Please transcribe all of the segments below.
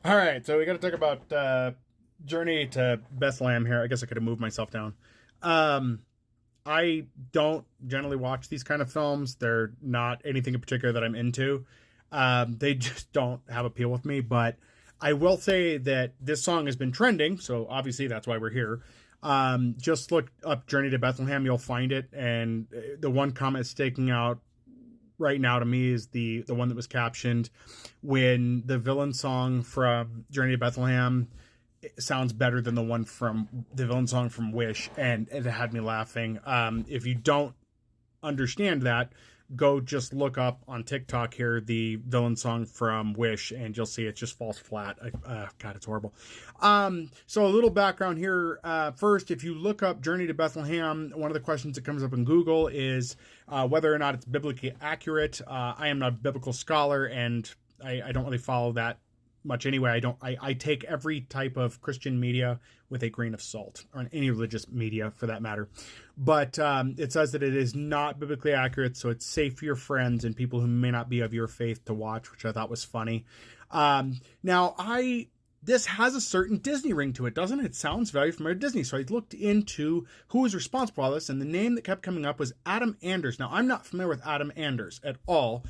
All right, so we got to talk about Journey to Bethlehem here. I guess I could have moved myself down. Um, I don't generally watch these kind of films. They're not anything in particular that I'm into. They just don't have appeal with me. But I will say that this song has been trending, so obviously that's why we're here. Just look up Journey to Bethlehem, you'll find it. And the one comment sticking out right now to me is the one that was captioned when the villain song from Journey to Bethlehem sounds better than the one from the villain song from Wish, and it had me laughing. If you don't understand that, go just look up on TikTok here the villain song from Wish, and you'll see it just falls flat. God, it's horrible. So a little background here. First, if you look up Journey to Bethlehem, one of the questions that comes up in Google is whether or not it's biblically accurate. I am not a biblical scholar, and I don't really follow that much anyway. I take every type of Christian media with a grain of salt, or any religious media for that matter. But it says that it is not biblically accurate, so it's safe for your friends and people who may not be of your faith to watch, which I thought was funny. This has a certain Disney ring to it, doesn't it? It sounds very familiar to Disney. So I looked into who was responsible for all this, and the name that kept coming up was Adam Anders. Now, I'm not familiar with Adam Anders at all,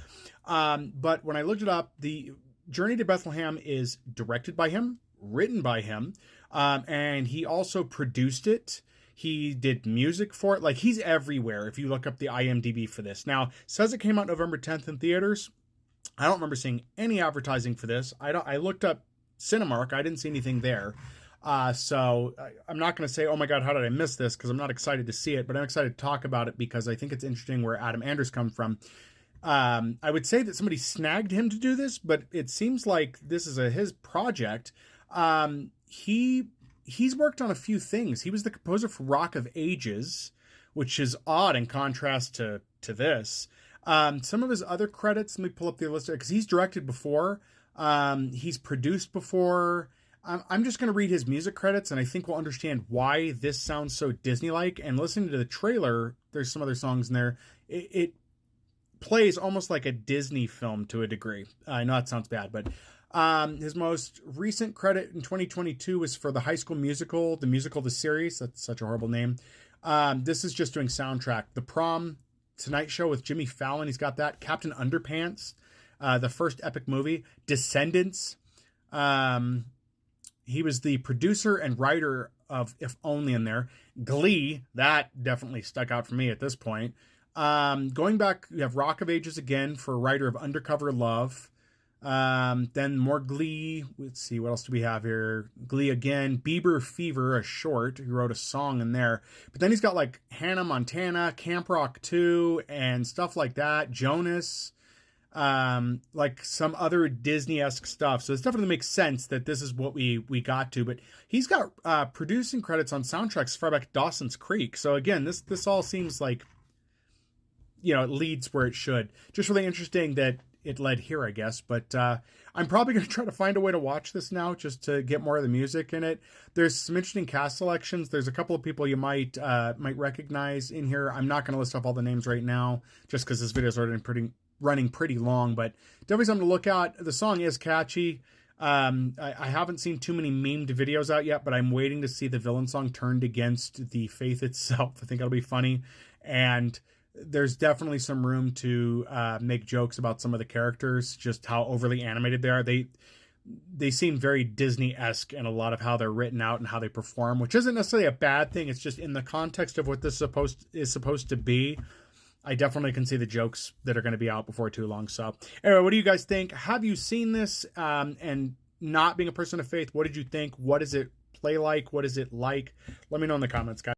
but when I looked it up, the Journey to Bethlehem is directed by him, written by him, and he also produced it. He did music for it. Like, he's everywhere if you look up the IMDb for this. Now, it says it came out November 10th in theaters. I don't remember seeing any advertising for this. I looked up Cinemark. I didn't see anything there. So I'm not going to say, oh my God, how did I miss this? Because I'm not excited to see it, but I'm excited to talk about it because I think it's interesting where Adam Anders comes from. I would say that somebody snagged him to do this, but it seems like this is his project. He's worked on a few things. He was the composer for Rock of Ages, which is odd in contrast to this. Some of his other credits, let me pull up the list because he's directed before. He's produced before. I'm just going to read his music credits, and I think we'll understand why this sounds so Disney-like. And listening to the trailer, there's some other songs in there. It plays almost like a Disney film to a degree. I know that sounds bad, but his most recent credit in 2022 was for the High School Musical, the musical, the series. That's such a horrible name. This is just doing soundtrack. The Prom, Tonight Show with Jimmy Fallon, he's got that. Captain Underpants, the first epic movie. Descendants. He was the producer and writer of If Only in there. Glee, that definitely stuck out for me at this point. Going back, you have Rock of Ages again for writer of Undercover Love. Then more Glee. Let's see, what else do we have here? Glee again. Bieber Fever, a short. He wrote a song in there. But then he's got like Hannah Montana, Camp Rock 2, and stuff like that. Jonas. Like some other Disney-esque stuff. So it definitely makes sense that this is what we got to. But he's got producing credits on soundtracks far back Dawson's Creek. So again, this all seems like, it leads where it should. Just really interesting that it led here, I guess. But I'm probably going to try to find a way to watch this now just to get more of the music in it. There's some interesting cast selections. There's a couple of people you might recognize in here. I'm not going to list off all the names right now just because this video is already running pretty long, but definitely something to look at. The song is catchy. I haven't seen too many memed videos out yet, but I'm waiting to see the villain song turned against the faith itself. I think it'll be funny. And there's definitely some room to make jokes about some of the characters, just how overly animated they are. They seem very Disney-esque in a lot of how they're written out and how they perform, which isn't necessarily a bad thing. It's just in the context of what this is supposed to be. I definitely can see the jokes that are going to be out before too long. So anyway, what do you guys think? Have you seen this? And not being a person of faith, what did you think? What does it play like? What is it like? Let me know in the comments, guys.